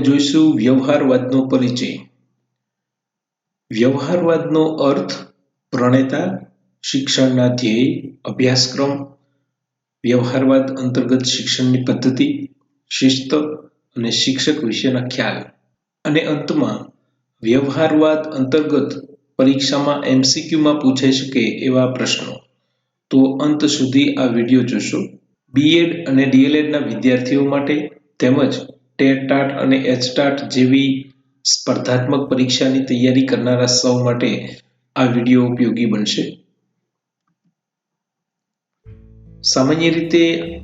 જોઈશું વ્યવહારવાદનો પરિચય. વ્યવહારવાદનો અર્થ પ્રણેતા, શિક્ષણના ધ્યેય, અભ્યાસક્રમ, વ્યવહારવાદ અંતર્ગત શિક્ષણની પદ્ધતિ, શિસ્ત અને શિક્ષક વિશેના ખ્યાલ. અને અંતમાં વ્યવહારવાદ અંતર્ગત પરીક્ષામાં MCQમાં પૂછાઈ શકે એવા પ્રશ્નો. તો અંત સુધી આ વિડીયો જોશો. BEd અને DLEdના વિદ્યાર્થીઓ માટે તેમજ ટેટ અને HTAT જેવી સ્પર્ધાત્મક પરીક્ષાની તૈયારી કરનારા સૌ માટે આ વિડીયો ઉપયોગી બનશે. સામાન્ય રીતે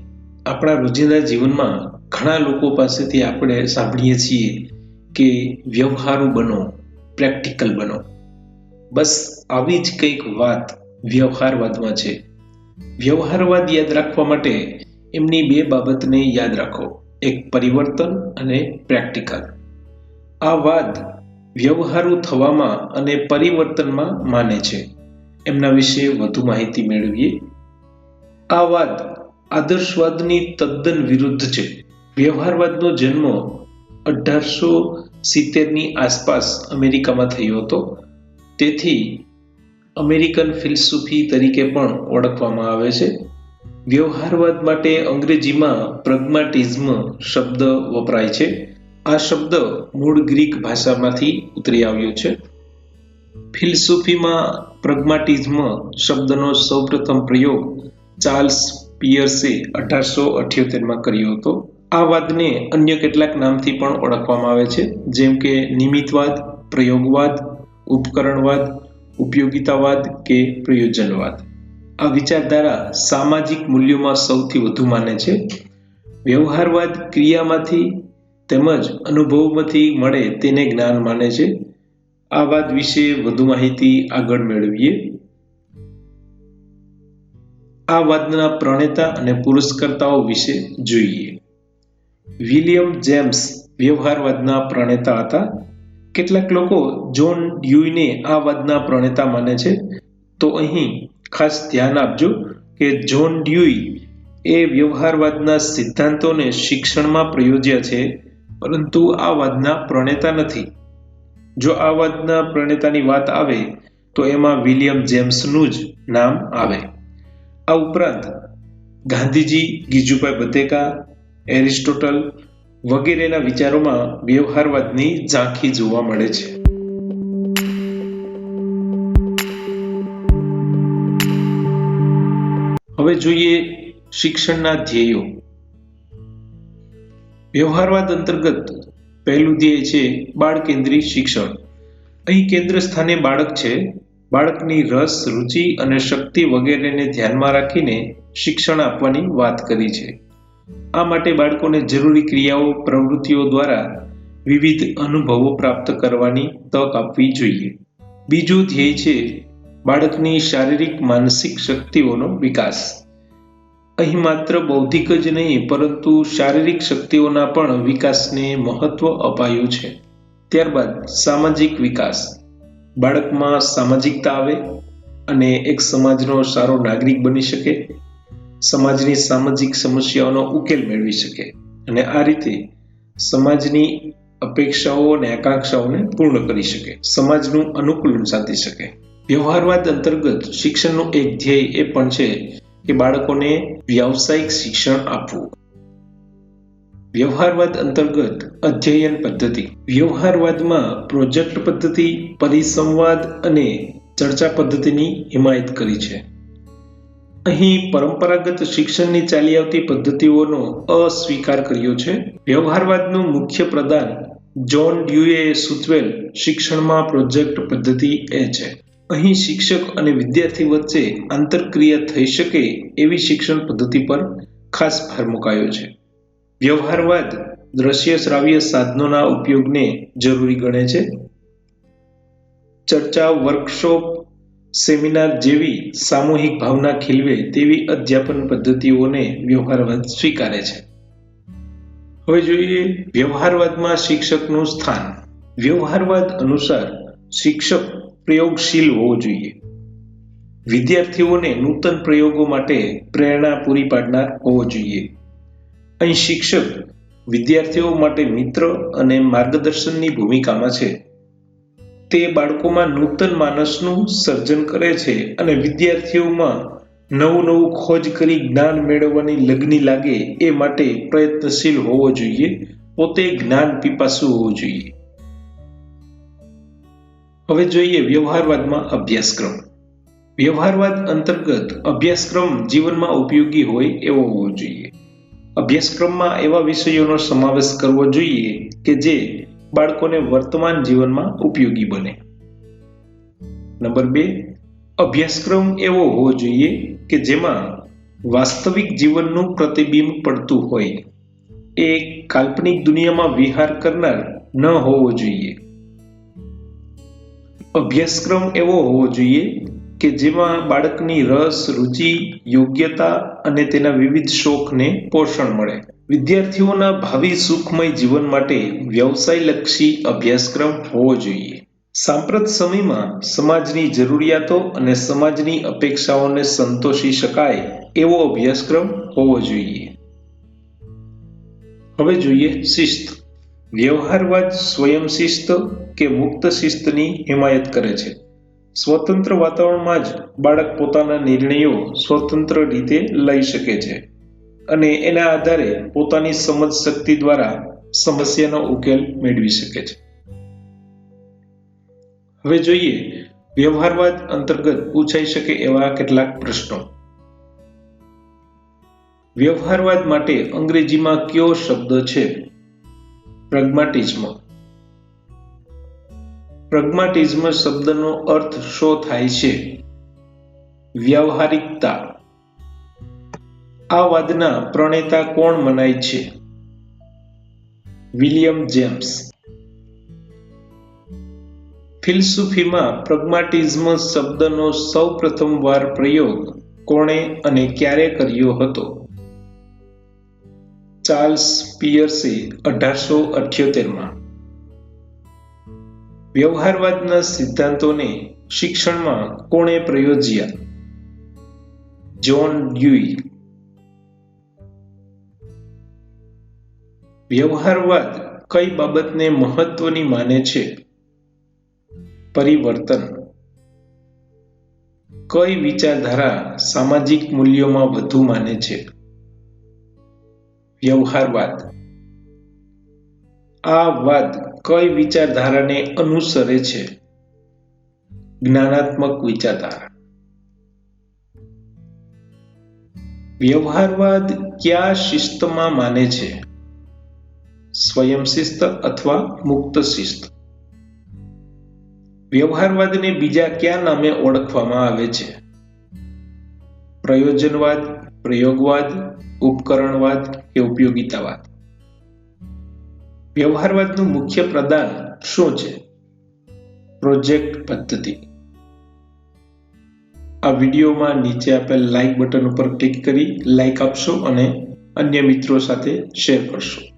આપણા રોજિંદા જીવનમાં ઘણા લોકો પાસેથી આપણે સાંભળીએ છીએ કે વ્યવહારુ બનો, પ્રેક્ટિકલ બનો. બસ આવી જ કંઈક વાત વ્યવહારવાદમાં છે. વ્યવહારવાદ યાદ રાખવા માટે એમની બે બાબતને યાદ રાખો, એક પરિવર્તન અને પ્રેક્ટિકલ. આ વાદ વ્યવહારુ થવામાં અને પરિવર્તનમાં માને છે. એમના વિશે વધુ માહિતી મેળવીએ. આ વાદ આદર્શવાદની તદ્દન વિરુદ્ધ છે. વ્યવહારવાદનો જન્મ 1870ની આસપાસ અમેરિકામાં થયો હતો. તેથી અમેરિકન ફિલસૂફી તરીકે પણ ઓળખવામાં આવે છે. વ્યવહારવાદ માટે અંગ્રેજીમાં પ્રેગ્માટિઝમ શબ્દ વપરાય છે. આ શબ્દ મૂળ ગ્રીક ભાષામાંથી ઉતરી આવ્યો છે. ફિલસૂફીમાં પ્રેગ્માટિઝમ શબ્દનો સૌપ્રથમ પ્રયોગ ચાર્લ્સ પિયર્સે 1878માં કર્યો હતો. આ વાદને અન્ય કેટલાક નામથી પણ ઓળખવામાં આવે છે, જેમ કે નિમિત્તવાદ, પ્રયોગવાદ, ઉપકરણવાદ, ઉપયોગિતાવાદ કે પ્રયોજનવાદ. આ વિચારધારા સામાજિક મૂલ્યોમાં સૌથી વધુ માને છે. વ્યવહારવાદ ક્રિયામાંથી તેમજ અનુભવમાંથી મળે તેને જ્ઞાન માને છે. આ વાદ વિશે વધુ માહિતી આગળ મેળવીએ. આ વાદના પ્રણેતા અને પુરસ્કર્તાઓ વિશે જોઈએ. વિલિયમ જેમ્સ વ્યવહારવાદના પ્રણેતા હતા. કેટલાક લોકો જ્હોન ડ્યુઈને આ વાદના પ્રણેતા માને છે. તો અહીં ખાસ ધ્યાન આપજો કે જ્હોન ડ્યુઈ એ વ્યવહારવાદના સિદ્ધાંતોને શિક્ષણમાં પ્રયોજ્યા છે, પરંતુ આ વાદના પ્રણેતા નથી. જો આ વાદના પ્રણેતાની વાત આવે તો એમાં વિલિયમ જેમ્સનું જ નામ આવે. આ ઉપરાંત ગાંધીજી, ગિજુભાઈ બધેકા, એરિસ્ટોટલ વગેરેના વિચારોમાં વ્યવહારવાદની ઝાંખી જોવા મળે છે. હવે જોઈએ શિક્ષણના ધ્યેયો. વ્યવહારવાદ અંતર્ગત પહેલું ધ્યેય છે બાળ કેન્દ્રી શિક્ષણ. અહીં કેન્દ્ર સ્થાને બાળક છે. બાળકની રસ, રુચિ અને શક્તિ વગેરેને ધ્યાનમાં રાખીને શિક્ષણ આપવાની વાત કરી છે. આ માટે બાળકોને જરૂરી ક્રિયાઓ, પ્રવૃત્તિઓ દ્વારા વિવિધ અનુભવો પ્રાપ્ત કરવાની તક આપવી જોઈએ. બીજું ધ્યેય છે બાળકની શારીરિક, માનસિક શક્તિઓનો વિકાસ. અહીં માત્ર બૌદ્ધિક જ નહીં પરંતુ શારીરિક શક્તિઓના પણ વિકાસને મહત્વ અપાયું છે. ત્યારબાદ સામાજિક વિકાસ. બાળકમાં સામાજિકતા આવે અને એક સમાજનો સારો નાગરિક બની શકે, સમાજની સામાજિક સમસ્યાઓનો ઉકેલ મેળવી શકે અને આ રીતે સમાજની અપેક્ષાઓ અને આકાંક્ષાઓને પૂર્ણ કરી શકે, સમાજનું અનુકૂલન સાધી શકે. વ્યવહારવાદ અંતર્ગત શિક્ષણનું એક ધ્યેય એ પણ છે કે બાળકોને વ્યાવસાયિક શિક્ષણ આપવું. વ્યવહારવાદ અંતર્ગત અધ્યયન પદ્ધતિ. વ્યવહારવાદમાં પ્રોજેક્ટ પદ્ધતિ, પરિસંવાદ અને ચર્ચા પદ્ધતિની હિમાયત કરી છે. અહીં પરંપરાગત શિક્ષણની ચાલી આવતી પદ્ધતિઓનો અસ્વીકાર કર્યો છે. વ્યવહારવાદનું મુખ્ય પ્રદાન જ્હોન ડ્યુએ સૂચવેલ શિક્ષણમાં પ્રોજેક્ટ પદ્ધતિ એ છે. અહીં શિક્ષક અને વિદ્યાર્થી વચ્ચે આંતરક્રિયા થઈ શકે એવી શિક્ષણ પદ્ધતિ પર ખાસ ભાર મુકાયો છે. વ્યવહારવાદ દ્રશ્ય શ્રાવ્ય સાધનોના ઉપયોગને જરૂરી ગણે છે. ચર્ચા, વર્કશોપ, સેમિનાર જેવી સામૂહિક ભાવના ખીલવે તેવી અધ્યાપન પદ્ધતિઓને વ્યવહારવાદ સ્વીકારે છે. હવે જોઈએ વ્યવહારવાદમાં શિક્ષકનું સ્થાન. વ્યવહારવાદ અનુસાર શિક્ષક પ્રયોગશીલ હોવો જોઈએ. વિદ્યાર્થીઓને નૂતન પ્રયોગો માટે પ્રેરણા પૂરી પાડનાર હોવો જોઈએ. અહીં શિક્ષક વિદ્યાર્થીઓ માટે મિત્ર અને માર્ગદર્શનની ભૂમિકામાં છે. તે બાળકોમાં નૂતન માનસનું સર્જન કરે છે અને વિદ્યાર્થીઓમાં નવું ખોજ કરી જ્ઞાન મેળવવાની લગ્ની લાગે એ માટે પ્રયત્નશીલ હોવો જોઈએ, પોતે જ્ઞાન પીપાસુ હોવું જોઈએ. હવે જોઈએ વ્યવહારવાદમાં અભ્યાસક્રમ. વ્યવહારવાદ અંતર્ગત અભ્યાસક્રમ જીવનમાં ઉપયોગી હોય એવો હોવો જોઈએ. અભ્યાસક્રમમાં એવા વિષયોનો સમાવેશ કરવો જોઈએ કે જે બાળકોને વર્તમાન જીવનમાં ઉપયોગી બને. નંબર 2, અભ્યાસક્રમ એવો હોવો જોઈએ કે જેમાં વાસ્તવિક જીવનનું પ્રતિબિંબ પડતું હોય. એ કાલ્પનિક દુનિયામાં વિહાર કરનાર ન હોવો જોઈએ. અભ્યાસક્રમ એવો હોવો જોઈએ કે જેમાં બાળકની રસ, રુચિ, યોગ્યતા અને તેના વિવિધ શોખને પોષણ મળે. વિદ્યાર્થીઓના ભાવિ સુખમય જીવન માટે વ્યવસાયલક્ષી અભ્યાસક્રમ હોવો જોઈએ. સાંપ્રત સમયમાં સમાજની જરૂરિયાતો અને સમાજની અપેક્ષાઓને સંતોષી શકાય એવો અભ્યાસક્રમ હોવો જોઈએ. હવે જોઈએ શિસ્ત. વ્યવહારવાદ સ્વયંશિસ્ત કે મુક્ત શિસ્તની હિમાયત કરે છે. સ્વતંત્ર વાતાવરણમાં જ બાળક પોતાના નિર્ણયો સ્વતંત્ર રીતે લઈ શકે છે અને એના આધારે પોતાની સમજ શક્તિ દ્વારા સમસ્યાનો ઉકેલ મેળવી શકે છે. હવે જોઈએ વ્યવહારવાદ અંતર્ગત પૂછાઈ શકે એવા કેટલાક પ્રશ્નો. વ્યવહારવાદ માટે અંગ્રેજીમાં કયો શબ્દ છે? પ્રેગ્માટિઝમ. પ્રેગ્માટિઝમ શબ્દનો અર્થ શો થાય છે? વ્યાવહારિકતા. આ વાદના પ્રણેતા કોણ મનાય છે? William James. ફિલસૂફીમાં પ્રેગ્માટિઝમ શબ્દનો સૌ પ્રથમ વાર પ્રયોગ કોણે અને ક્યારે કર્યો હતો? ચાર્લ્સ પિયર્સે 1878માં. વ્યવહારવાદના સિદ્ધાંતોને શિક્ષણમાં કોણે પ્રયોજ્યા? જ્હોન ડ્યુઈ. વ્યવહારવાદ કઈ બાબતને મહત્વની માને છે? પરિવર્તન. કઈ વિચારધારા સામાજિક મૂલ્યોમાં વધુ માને છે? વ્યવહારવાદ. આ વાદ કઈ વિચારધારાને અનુસરે છે? જ્ઞાનાત્મક વિચારધારા. વ્યવહારવાદ કયા શિસ્તમાં માને છે? સ્વયંશિસ્ત અથવા મુક્ત શિસ્ત. વ્યવહારવાદને બીજા કયા નામે ઓળખવામાં આવે છે? પ્રયોજનવાદ, પ્રયોગવાદ, ઉપકરણવાદ કે ઉપયોગિતાવાદ. વ્યવહારવાદનું મુખ્ય પ્રદાન શું છે? પ્રોજેક્ટ પદ્ધતિ. આ વિડીયોમાં નીચે આપેલ લાઇક બટન ઉપર ક્લિક કરી લાઇક આપશો અને અન્ય મિત્રો સાથે શેર કરશો.